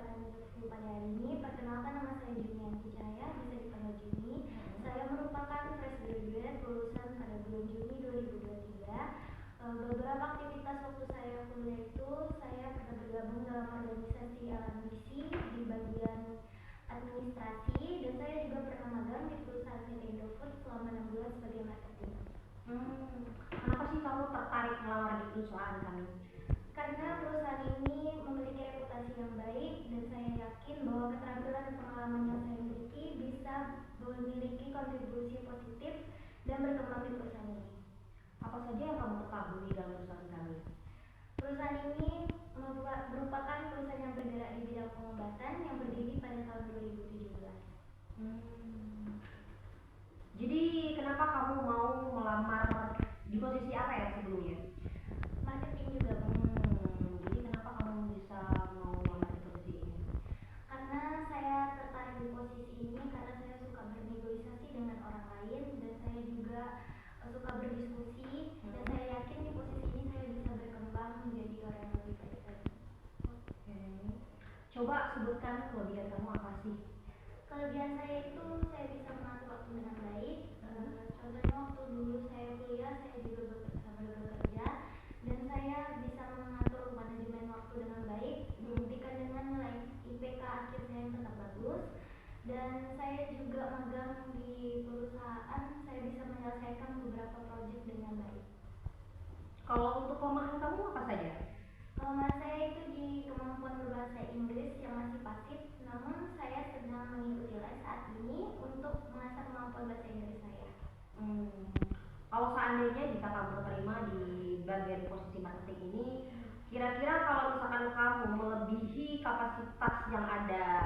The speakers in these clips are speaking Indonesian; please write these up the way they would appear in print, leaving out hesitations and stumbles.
kesempatan interview pada hari ini. Perkenalkan, nama saya Junianti Cahaya, bisa dipanggil Juni. Saya merupakan fresh graduate lulusan pada bulan Juni 2023. Beberapa aktivitas waktu saya kuliah itu, saya pernah bergabung dalam organisasi LMBC di bagian administrasi, dan saya juga pernah magang di perusahaan PT Indofood selama 6 bulan sebagai marketing. Kenapa sih kamu tertarik melamar di perusahaan kami? Karena perusahaan ini memiliki reputasi yang baik, dan saya yakin bahwa keterampilan dan pengalaman yang saya miliki bisa memiliki kontribusi positif dan berkembang di perusahaan ini. Apa saja yang kamu ketahui dalam perusahaan kami? Perusahaan ini merupakan perusahaan yang bergerak di bidang pengobatan yang berdiri pada tahun 2017. Jadi kenapa kamu mau melamar di posisi apa ya sebelumnya? Marketing juga, Bang. Jadi kenapa kamu bisa mau melamar di posisi ini? Karena saya tertarik di posisi ini karena saya suka bernegosiasi dengan orang lain, dan saya juga suka berdiskusi, dan saya yakin di posisi ini saya bisa berkembang menjadi orang yang lebih baik lagi. Coba sebutkan kelebihan kamu apa sih? Kelebihan saya itu saya bisa mengatur waktu dengan baik. Contohnya waktu dulu saya kuliah, saya juga bekerja, dan saya bisa mengatur manajemen waktu dengan baik, dibuktikan dengan nilai IPK akhir saya yang tetap bagus. Dan saya juga magang di perusahaan, saya bisa menyelesaikan beberapa proyek dengan baik. Kalau untuk kelemahan kamu apa saja? Kelemahan saya itu di kemampuan berbahasa Inggris yang masih pasif, namun saya sedang mengikuti les saat ini untuk mengasah kemampuan bahasa Inggris saya. Kalau seandainya jika kamu terima di bagian posisi marketing ini, kira-kira kalau misalkan kamu melebihi kapasitas yang ada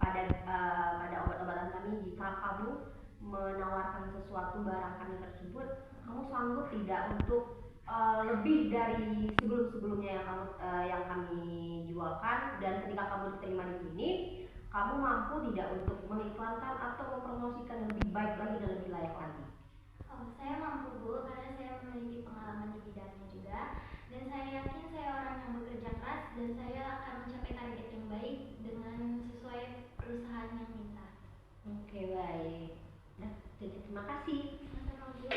pada obat-obatan kami, jika kamu menawarkan sesuatu barang kami tersebut, kamu sanggup tidak untuk lebih dari sebelum-sebelumnya yang kami jualkan, dan ketika kamu diterima di sini, kamu mampu tidak untuk mengiklankan atau mempromosikan yang lebih baik lagi dan lebih layak lagi? Saya mampu, Bu, karena saya memiliki pengalaman di bidangnya juga, dan saya yakin saya orang yang bekerja keras, dan saya akan mencapai target yang baik dengan sesuai perusahaan yang minta. Oke, baik. Nah, jadi terima kasih. Sama-sama, Bu.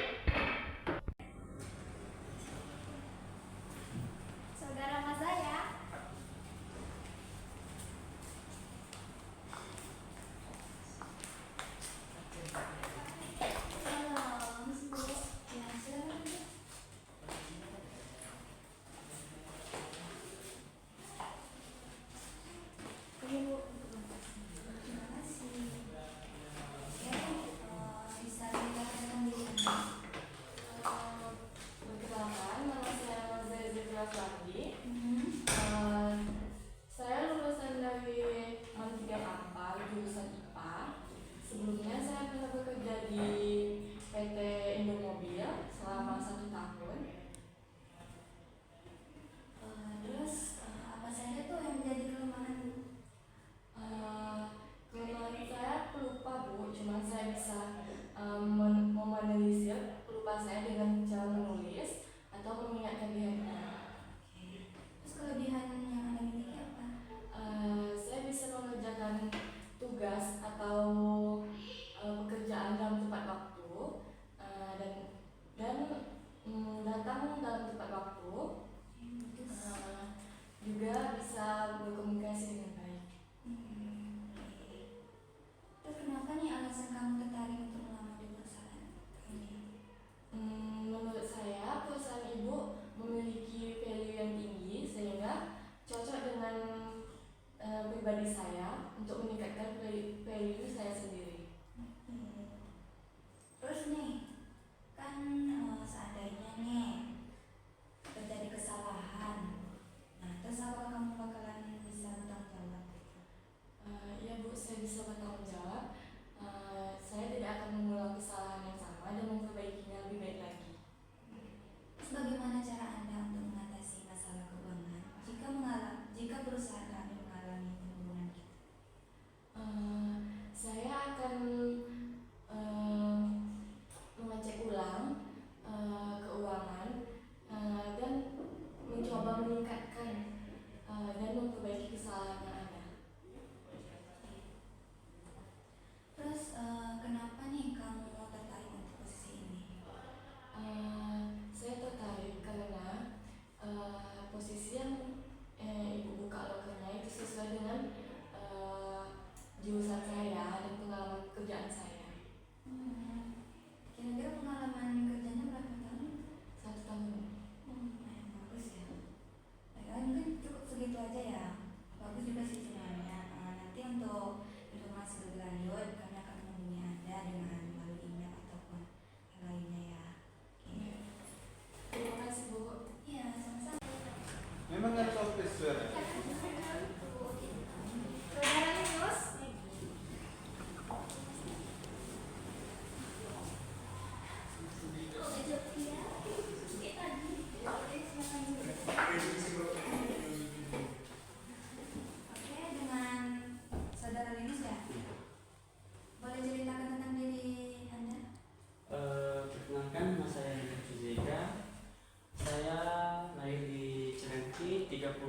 Saudara mas saya. Terima kasih. Ya, bisa dilihat dengan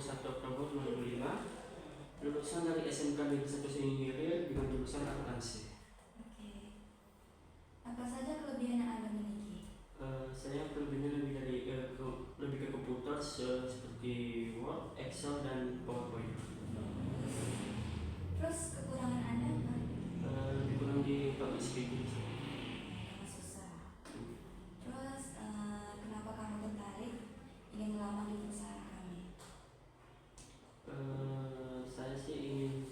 21 Oktober 2005, lulusan dari SMK Negeri 1 Singhilir dengan jurusan akuntansi. Oke. Apa saja kelebihan yang Anda miliki? Saya kelebihannya lebih ke komputer seperti Word, Excel, dan PowerPoint. Terus kekurangan Anda apa? Lebih kurang di public speaking. Karena susah. Terus kenapa kamu tertarik ingin melamar di perusahaan kami? Saya sih ingin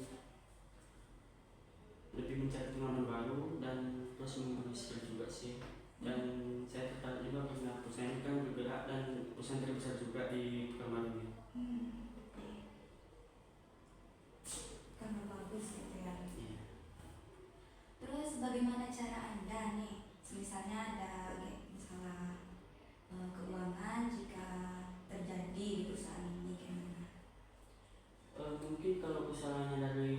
lebih mencari pengalaman baru dan terus menguji skill juga sih. Dan saya tertarik juga karena perusahaan ini kan bergerak dan perusahaan terbesar juga di Pekanbaru ini. Oke. Karena bagus gitu ya. Iya. Terus bagaimana cara Anda nih? Misalnya ada kayak misalnya keuangan jika terjadi di perusahaan ini gimana? Mungkin kalau usahanya dari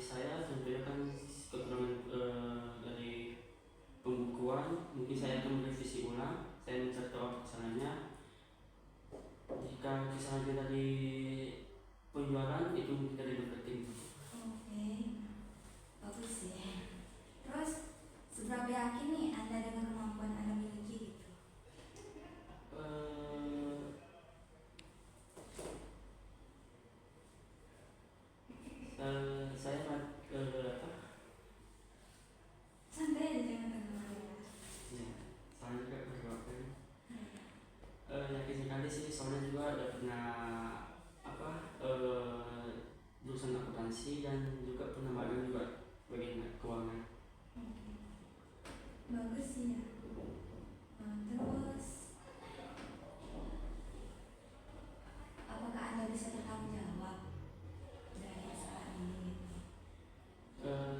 saya tentunya kan kekurangan dari pembukuan, mungkin saya akan merevisi ulang, saya mencari tahu kesalahannya. Jika kesalahannya dari penjualan itu mungkin dari marketing. Oke, bagus sih. Terus seberapa yakin nih Anda dengan kemampuan Anda miliki gitu? Saya Santai aja jangan tegang. ya, saya juga berdoakan. Yakin sekali sih, soalnya juga ada pernah jurusan akuntansi dan juga pernah magang juga bagian keuangan. Oke. Bagus sih ya. Terus apakah Anda bisa bertanggung jawab dari kesalahan ini?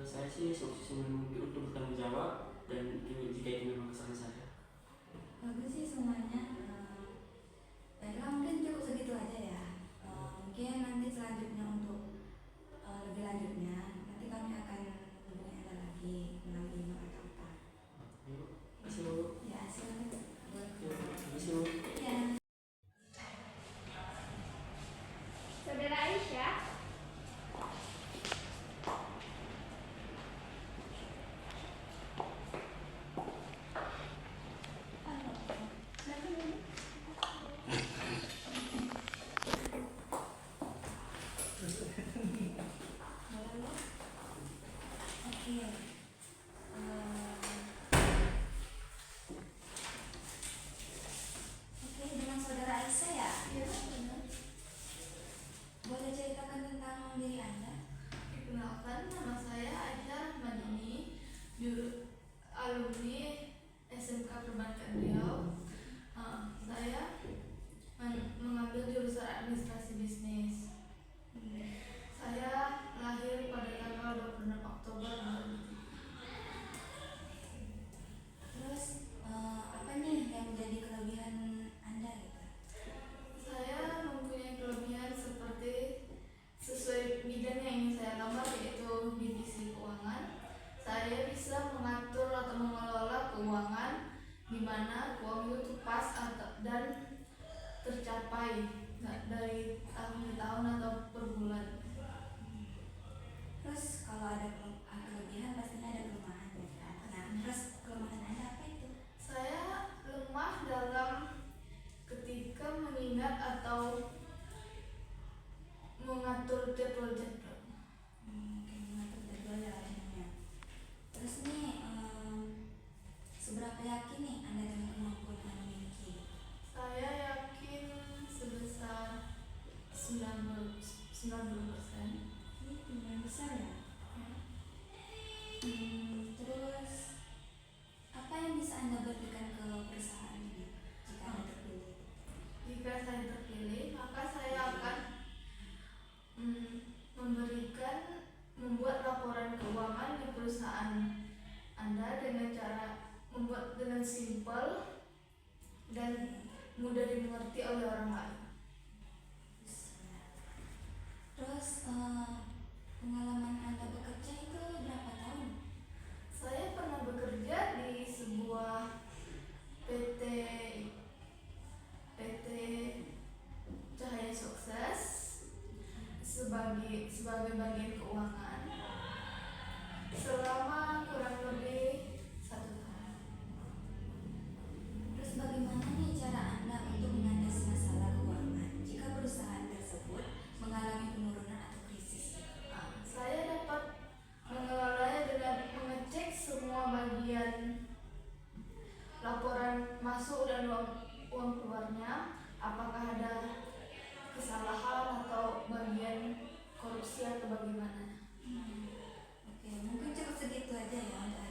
Saya sih semaksimal mungkin untuk bertanggung jawab dan jika itu memang kesalahan saya. Bagus sih semuanya. Baiklah mungkin cukup segitu aja ya. Mungkin nanti selanjutnya untuk lebih lanjutnya nanti kami akan hubungi Anda lagi melalui email atau apa. Yuk, kasih Bu. Ya silakan. Yuk, kasih Bu. Ya. Saudara Aisyah, Oke. Oke, dengan saudara Aisyah ya? Iya, benar. Boleh ceritakan tentang diri Anda? Perkenalkan, nama saya Aisyah Rahmadini, alumni SMK Perbankan Riau. Saya mengambil jurusan administrasi bisnis. Saya lahir pada tanggal 26 Oktober 2003. Terus apa nih yang menjadi kelebihan Anda gitu? Saya mempunyai kelebihan seperti sesuai bidang yang ingin saya lamar, yaitu divisi keuangan. Saya bisa mengatur atau mengelola keuangan di mana uang itu pas dan tercapai dari tahun ke tahun atau per bulan. Terus kalau ada kelebihan pastinya ada kelemahan ya kan? Nah, terus kelemahan Anda apa itu? Saya lemah dalam ketika mengingat atau mengatur jadwal-jadwal. Mengatur jadwal ya namanya. Terus nih seberapa yakin nih Anda dengan kemampuan Anda miliki? Saya yakin sebesar 90%. Ini lumayan besar ya. Terus apa yang bisa Anda berikan ke perusahaan ini jika Anda terpilih? Jika saya terpilih, maka saya akan membuat laporan keuangan di perusahaan Anda dengan cara membuat dengan simpel dan mudah dimengerti oleh orang lain. Terus pengalaman Anda bekerja itu berapa tahun? Saya pernah bekerja di sebuah PT Cahaya Sukses bagian keuangan selama kurang lebih 1 tahun. Terus bagaimana nih cara Anda untuk mengatasi masalah keuangan jika perusahaan tersebut mengalami penurunan atau krisis? Saya dapat mengelolanya dengan mengecek semua bagian laporan masuk dan uang keluarnya, apakah ada kesalahan atau bagian korupsi atau bagaimana. Oke, mungkin cukup segitu aja ya untuk